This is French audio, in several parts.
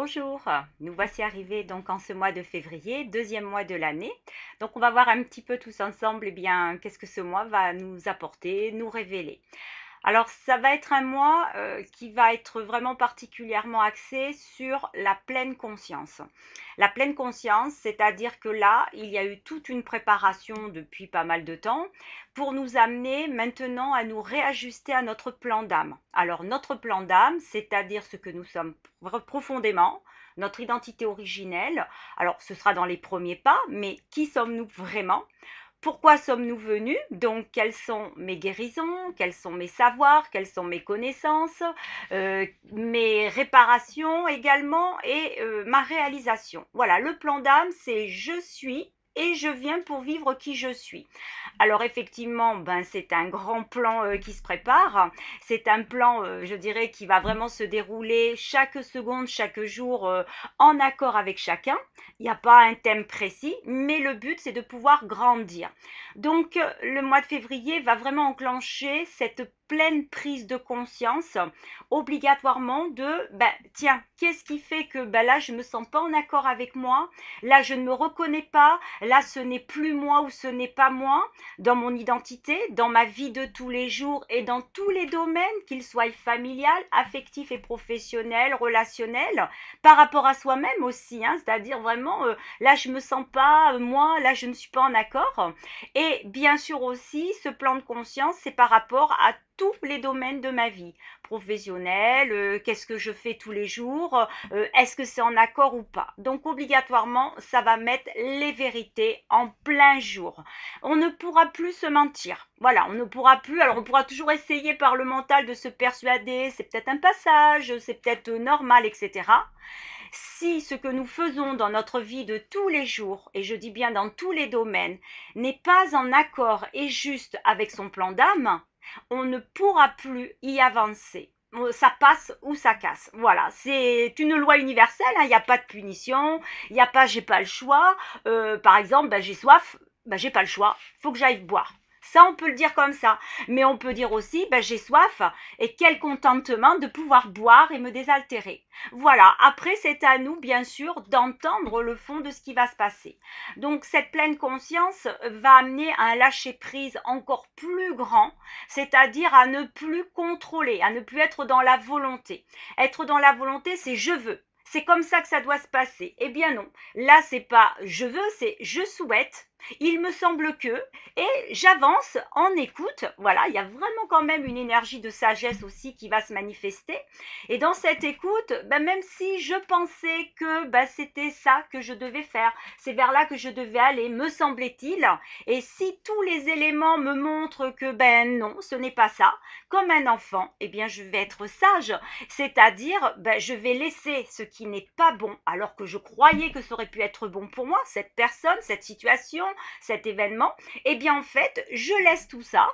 Bonjour, nous voici arrivés donc en ce mois de février, deuxième mois de l'année. Donc on va voir un petit peu tous ensemble, qu'est-ce que ce mois va nous apporter, nous révéler. Alors ça va être un mois qui va être vraiment particulièrement axé sur la pleine conscience. La pleine conscience, c'est-à-dire que là, il y a eu toute une préparation depuis pas mal de temps pour nous amener maintenant à nous réajuster à notre plan d'âme. Alors notre plan d'âme, c'est-à-dire ce que nous sommes profondément, notre identité originelle. Alors ce sera dans les premiers pas, mais qui sommes-nous vraiment? Pourquoi sommes-nous venus? Donc, quelles sont mes guérisons? Quels sont mes savoirs? Quelles sont mes connaissances? Mes réparations également et ma réalisation. Voilà, le plan d'âme, c'est je suis et je viens pour vivre qui je suis. Alors effectivement, c'est un grand plan qui se prépare. C'est un plan, je dirais, qui va vraiment se dérouler chaque seconde, chaque jour, en accord avec chacun. Il n'y a pas un thème précis, mais le but, c'est de pouvoir grandir. Donc, le mois de février va vraiment enclencher cette pleine prise de conscience obligatoirement de tiens, qu'est-ce qui fait que là je me sens pas en accord avec moi, là je ne me reconnais pas, là ce n'est plus moi ou ce n'est pas moi dans mon identité, dans ma vie de tous les jours et dans tous les domaines, qu'ils soient familial, affectif et professionnel, relationnel, par rapport à soi-même aussi, hein, c'est-à-dire vraiment là je me sens pas moi, là je ne suis pas en accord. Et bien sûr aussi, ce plan de conscience, c'est par rapport à tous les domaines de ma vie professionnelle, qu'est-ce que je fais tous les jours, est-ce que c'est en accord ou pas. Donc obligatoirement, ça va mettre les vérités en plein jour. On ne pourra plus se mentir. Voilà, on ne pourra plus, alors on pourra toujours essayer par le mental de se persuader, c'est peut-être un passage, c'est peut-être normal, etc. Si ce que nous faisons dans notre vie de tous les jours, et je dis bien dans tous les domaines, n'est pas en accord et juste avec son plan d'âme, on ne pourra plus y avancer. Ça passe ou ça casse. Voilà, c'est une loi universelle, hein, il n'y a pas de punition, il n'y a pas j'ai pas le choix. Par exemple, j'ai soif, j'ai pas le choix, il faut que j'aille boire. Ça, on peut le dire comme ça. Mais on peut dire aussi, j'ai soif et quel contentement de pouvoir boire et me désaltérer. Voilà, après, c'est à nous, bien sûr, d'entendre le fond de ce qui va se passer. Donc, cette pleine conscience va amener à un lâcher-prise encore plus grand, c'est-à-dire à ne plus contrôler, à ne plus être dans la volonté. Être dans la volonté, c'est je veux. C'est comme ça que ça doit se passer. Eh bien non, là c'est pas je veux, c'est je souhaite. Il me semble que, et j'avance en écoute. Voilà, il y a vraiment quand même une énergie de sagesse aussi qui va se manifester. Et dans cette écoute, même si je pensais que c'était ça que je devais faire, c'est vers là que je devais aller, me semblait-il. Et si tous les éléments me montrent que non, ce n'est pas ça, comme un enfant, eh bien je vais être sage. C'est-à-dire, je vais laisser ce qui n'est pas bon, alors que je croyais que ça aurait pu être bon pour moi, cette personne, cette situation, cet événement, eh bien en fait, je laisse tout ça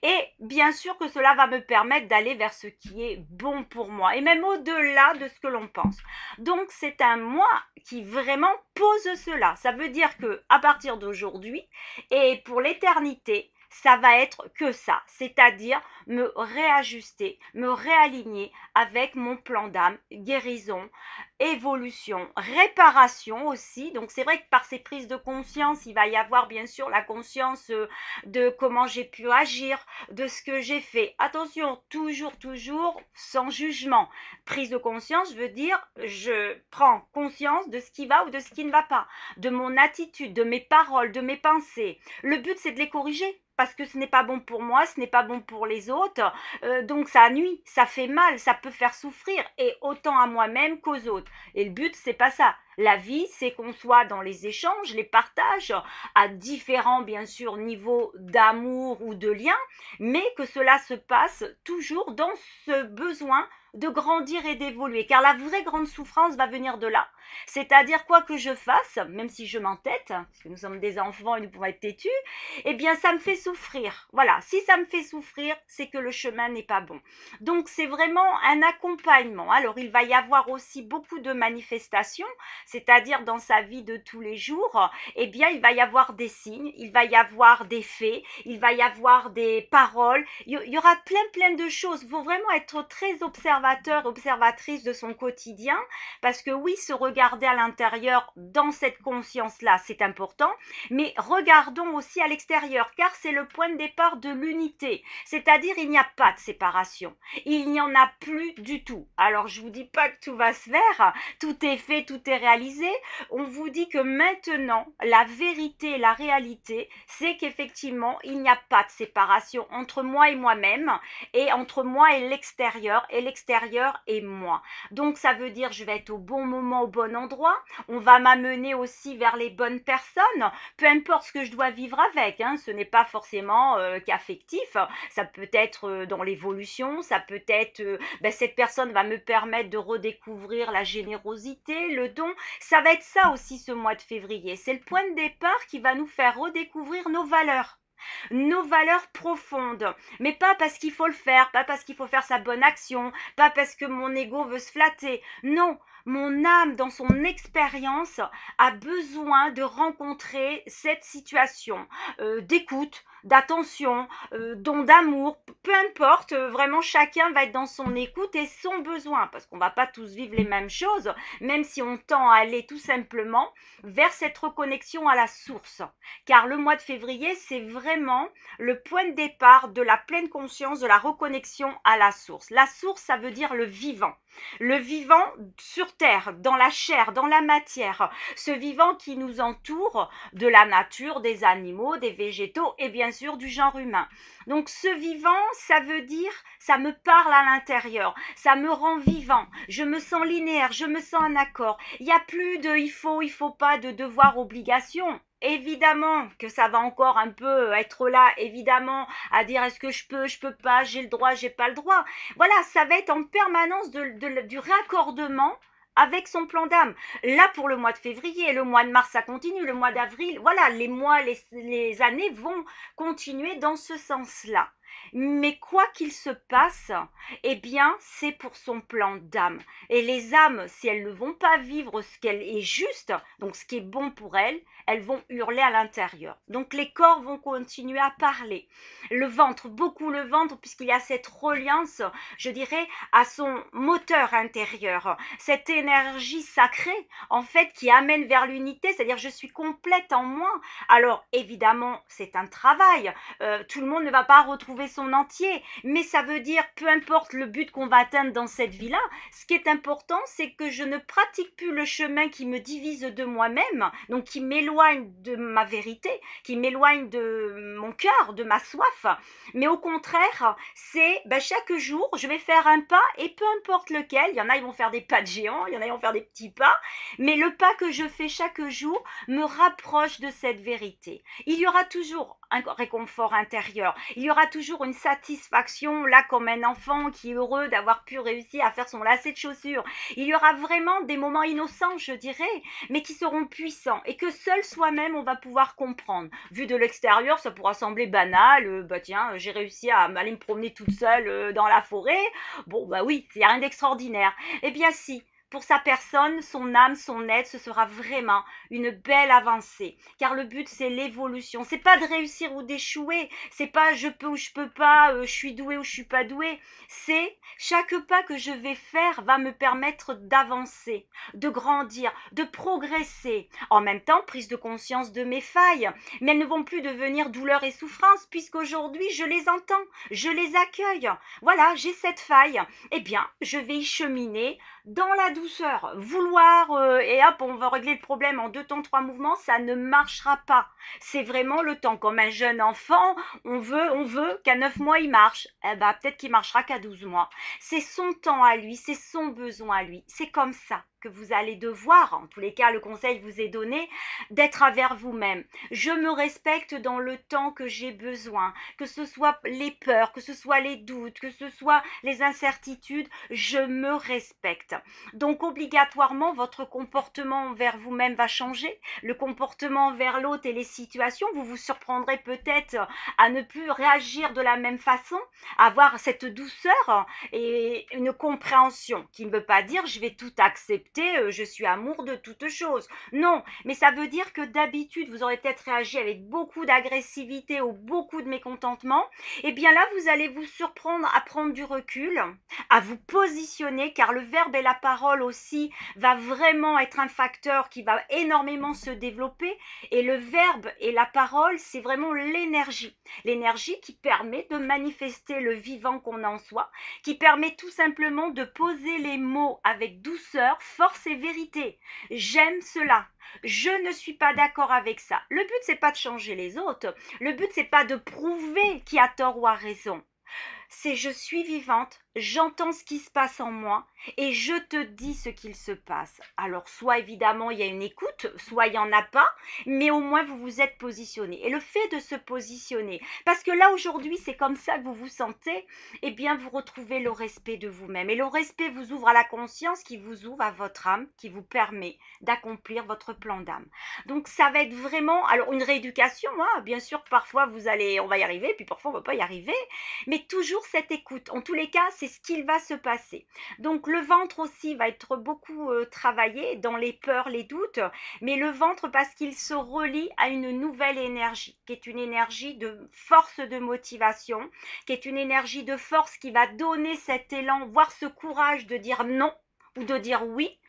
et bien sûr que cela va me permettre d'aller vers ce qui est bon pour moi et même au-delà de ce que l'on pense. Donc c'est un moi qui vraiment pose cela. Ça veut dire que à partir d'aujourd'hui et pour l'éternité, ça va être que ça, c'est-à-dire me réajuster, me réaligner avec mon plan d'âme, guérison, évolution, réparation aussi. Donc c'est vrai que par ces prises de conscience, il va y avoir bien sûr la conscience de comment j'ai pu agir, de ce que j'ai fait. Attention, toujours sans jugement. Prise de conscience veut dire je prends conscience de ce qui va ou de ce qui ne va pas, de mon attitude, de mes paroles, de mes pensées. Le but c'est de les corriger parce que ce n'est pas bon pour moi, ce n'est pas bon pour les autres, donc ça nuit, ça fait mal, ça peut faire souffrir, et autant à moi-même qu'aux autres. Et le but, c'est pas ça. La vie, c'est qu'on soit dans les échanges, les partages, à différents, bien sûr, niveaux d'amour ou de lien, mais que cela se passe toujours dans ce besoin de grandir et d'évoluer, car la vraie grande souffrance va venir de là. C'est-à-dire, quoi que je fasse, même si je m'entête, parce que nous sommes des enfants et nous pouvons être têtus, eh bien, ça me fait souffrir. Voilà, si ça me fait souffrir, c'est que le chemin n'est pas bon. Donc, c'est vraiment un accompagnement. Alors, il va y avoir aussi beaucoup de manifestations, c'est-à-dire dans sa vie de tous les jours, eh bien, il va y avoir des signes, il va y avoir des faits, il va y avoir des paroles, il y aura plein de choses. Il faut vraiment être très observateur, observatrice de son quotidien, parce que oui, se regarder à l'intérieur dans cette conscience-là, c'est important, mais regardons aussi à l'extérieur, car c'est le point de départ de l'unité, c'est-à-dire il n'y a pas de séparation, il n'y en a plus du tout. Alors je vous dis pas que tout va se faire, tout est fait, tout est réalisé, on vous dit que maintenant, la vérité, la réalité, c'est qu'effectivement, il n'y a pas de séparation entre moi et moi-même, et entre moi et l'extérieur et moi. Donc ça veut dire je vais être au bon moment, au bon endroit, on va m'amener aussi vers les bonnes personnes, peu importe ce que je dois vivre avec, hein, ce n'est pas forcément qu'affectif, ça peut être dans l'évolution, ça peut être cette personne va me permettre de redécouvrir la générosité, le don, ça va être ça aussi ce mois de février, c'est le point de départ qui va nous faire redécouvrir nos valeurs profondes, mais pas parce qu'il faut le faire, pas parce qu'il faut faire sa bonne action, pas parce que mon ego veut se flatter. Non, mon âme, dans son expérience, a besoin de rencontrer cette situation d'écoute, d'attention, don d'amour, peu importe, vraiment chacun va être dans son écoute et son besoin, parce qu'on ne va pas tous vivre les mêmes choses, même si on tend à aller tout simplement vers cette reconnexion à la source. Car le mois de février, c'est vraiment le point de départ de la pleine conscience, de la reconnexion à la source. La source, ça veut dire le vivant. Le vivant sur terre, dans la chair, dans la matière, ce vivant qui nous entoure de la nature, des animaux, des végétaux et bien sûr du genre humain. Donc ce vivant, ça veut dire, ça me parle à l'intérieur, ça me rend vivant, je me sens linéaire, je me sens en accord. Il n'y a plus de il faut pas, de devoir, obligation. Évidemment que ça va encore un peu être là, évidemment, à dire est-ce que je peux pas, j'ai le droit, j'ai pas le droit. Voilà, ça va être en permanence du raccordement avec son plan d'âme. Là, pour le mois de février, le mois de mars, ça continue, le mois d'avril, voilà, les mois, les années vont continuer dans ce sens-là. Mais quoi qu'il se passe, eh bien, c'est pour son plan d'âme. Et les âmes, si elles ne vont pas vivre ce qu'elle est juste, donc ce qui est bon pour elles vont hurler à l'intérieur. Donc les corps vont continuer à parler. Le ventre, beaucoup le ventre, puisqu'il y a cette reliance, je dirais, à son moteur intérieur. Cette énergie sacrée, en fait, qui amène vers l'unité, c'est-à-dire je suis complète en moi. Alors, évidemment, c'est un travail. Tout le monde ne va pas retrouver son entier, mais ça veut dire, peu importe le but qu'on va atteindre dans cette vie-là, ce qui est important, c'est que je ne pratique plus le chemin qui me divise de moi-même, donc qui m'éloigne de ma vérité, qui m'éloigne de mon cœur, de ma soif, mais au contraire, c'est chaque jour, je vais faire un pas, et peu importe lequel, il y en a, ils vont faire des pas de géant, il y en a, ils vont faire des petits pas, mais le pas que je fais chaque jour me rapproche de cette vérité. Il y aura toujours un réconfort intérieur, il y aura toujours une satisfaction, là, comme un enfant qui est heureux d'avoir pu réussir à faire son lacet de chaussures. Il y aura vraiment des moments innocents, je dirais, mais qui seront puissants et que seul soi-même on va pouvoir comprendre. Vu de l'extérieur, ça pourra sembler banal, tiens, j'ai réussi à aller me promener toute seule dans la forêt. Bon, oui, il n'y a rien d'extraordinaire. Eh bien si, pour sa personne, son âme, son être, ce sera vraiment une belle avancée. Car le but, c'est l'évolution. C'est pas de réussir ou d'échouer. C'est pas je peux ou je peux pas, je suis doué ou je suis pas doué. C'est chaque pas que je vais faire va me permettre d'avancer, de grandir, de progresser. En même temps, prise de conscience de mes failles. Mais elles ne vont plus devenir douleur et souffrance puisqu'aujourd'hui, je les entends, je les accueille. Voilà, j'ai cette faille. Eh bien, je vais y cheminer dans la douceur. Vouloir et hop, on va régler le problème en 2 temps, 3 mouvements, ça ne marchera pas. C'est vraiment le temps. Comme un jeune enfant, on veut qu'à 9 mois il marche. Eh ben, peut-être qu'il marchera qu'à 12 mois. C'est son temps à lui, c'est son besoin à lui. C'est comme ça que vous allez devoir, en tous les cas le conseil vous est donné, d'être envers vous-même. Je me respecte dans le temps que j'ai besoin, que ce soit les peurs, que ce soit les doutes, que ce soit les incertitudes, je me respecte. Donc obligatoirement votre comportement envers vous-même va changer, le comportement envers l'autre et les situations, vous vous surprendrez peut-être à ne plus réagir de la même façon, à avoir cette douceur et une compréhension qui ne veut pas dire je vais tout accepter accepter, je suis amour de toutes choses. Non, mais ça veut dire que d'habitude, vous aurez peut-être réagi avec beaucoup d'agressivité ou beaucoup de mécontentement. Et bien là, vous allez vous surprendre à prendre du recul, à vous positionner, car le verbe et la parole aussi va vraiment être un facteur qui va énormément se développer. Et le verbe et la parole, c'est vraiment l'énergie. L'énergie qui permet de manifester le vivant qu'on a en soi, qui permet tout simplement de poser les mots avec douceur, force et vérité. J'aime cela. Je ne suis pas d'accord avec ça. Le but, c'est pas de changer les autres. Le but, c'est pas de prouver qui a tort ou a raison. C'est je suis vivante, j'entends ce qui se passe en moi et je te dis ce qu'il se passe. Alors soit évidemment il y a une écoute, soit il n'y en a pas, mais au moins vous vous êtes positionné. Et le fait de se positionner, parce que là aujourd'hui c'est comme ça que vous vous sentez, eh bien vous retrouvez le respect de vous-même. Et le respect vous ouvre à la conscience qui vous ouvre à votre âme, qui vous permet d'accomplir votre plan d'âme. Donc ça va être vraiment, alors une rééducation, hein, bien sûr parfois on va y arriver, puis parfois on ne va pas y arriver, mais toujours cette écoute. En tous les cas, c'est ce qu'il va se passer. Donc le ventre aussi va être beaucoup travaillé dans les peurs, les doutes, mais le ventre parce qu'il se relie à une nouvelle énergie, qui est une énergie de force de motivation, qui est une énergie de force qui va donner cet élan, voire ce courage de dire non ou de dire oui,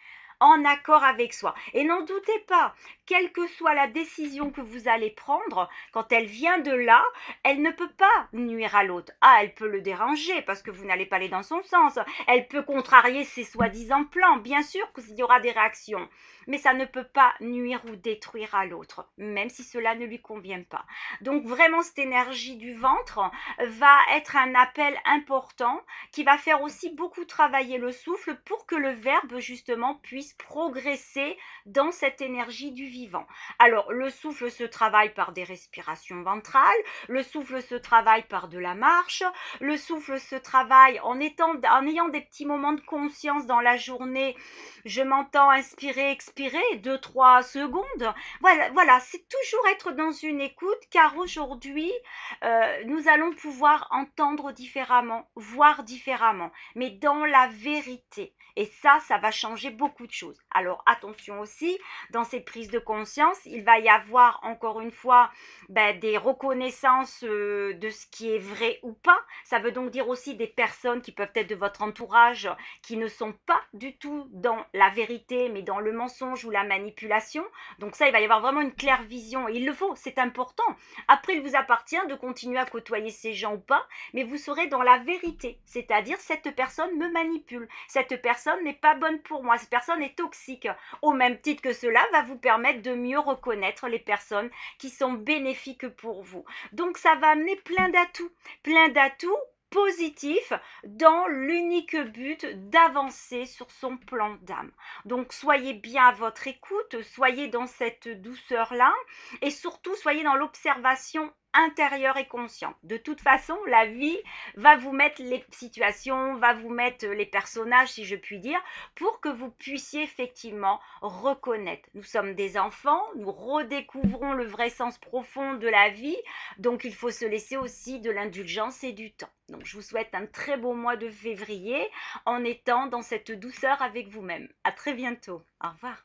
en accord avec soi. Et n'en doutez pas, quelle que soit la décision que vous allez prendre, quand elle vient de là, elle ne peut pas nuire à l'autre. Ah, elle peut le déranger parce que vous n'allez pas aller dans son sens. Elle peut contrarier ses soi-disant plans. Bien sûr qu'il y aura des réactions, mais ça ne peut pas nuire ou détruire à l'autre, même si cela ne lui convient pas. Donc vraiment, cette énergie du ventre va être un appel important qui va faire aussi beaucoup travailler le souffle pour que le verbe justement puisse progresser dans cette énergie du vivant. Alors le souffle se travaille par des respirations ventrales, le souffle se travaille par de la marche, le souffle se travaille en ayant des petits moments de conscience dans la journée. Je m'entends inspirer, expirer 2-3 secondes. Voilà, c'est toujours être dans une écoute car aujourd'hui nous allons pouvoir entendre différemment, voir différemment, mais dans la vérité. Et ça va changer beaucoup de choses. Alors attention aussi, dans ces prises de conscience, il va y avoir encore une fois des reconnaissances de ce qui est vrai ou pas. Ça veut donc dire aussi des personnes qui peuvent être de votre entourage qui ne sont pas du tout dans la vérité, mais dans le mensonge ou la manipulation. Donc ça, il va y avoir vraiment une claire vision. Et il le faut, c'est important. Après, il vous appartient de continuer à côtoyer ces gens ou pas, mais vous serez dans la vérité. C'est-à-dire, cette personne me manipule. Cette personne n'est pas bonne pour moi. Cette personne est toxique. Au même titre que cela va vous permettre de mieux reconnaître les personnes qui sont bénéfiques pour vous. Donc, ça va amener plein d'atouts positifs dans l'unique but d'avancer sur son plan d'âme. Donc soyez bien à votre écoute, soyez dans cette douceur-là et surtout soyez dans l'observation intérieure et consciente. De toute façon, la vie va vous mettre les situations, va vous mettre les personnages, si je puis dire, pour que vous puissiez effectivement reconnaître. Nous sommes des enfants, nous redécouvrons le vrai sens profond de la vie, donc il faut se laisser aussi de l'indulgence et du temps. Donc je vous souhaite un très beau mois de février en étant dans cette douceur avec vous-même. À très bientôt. Au revoir.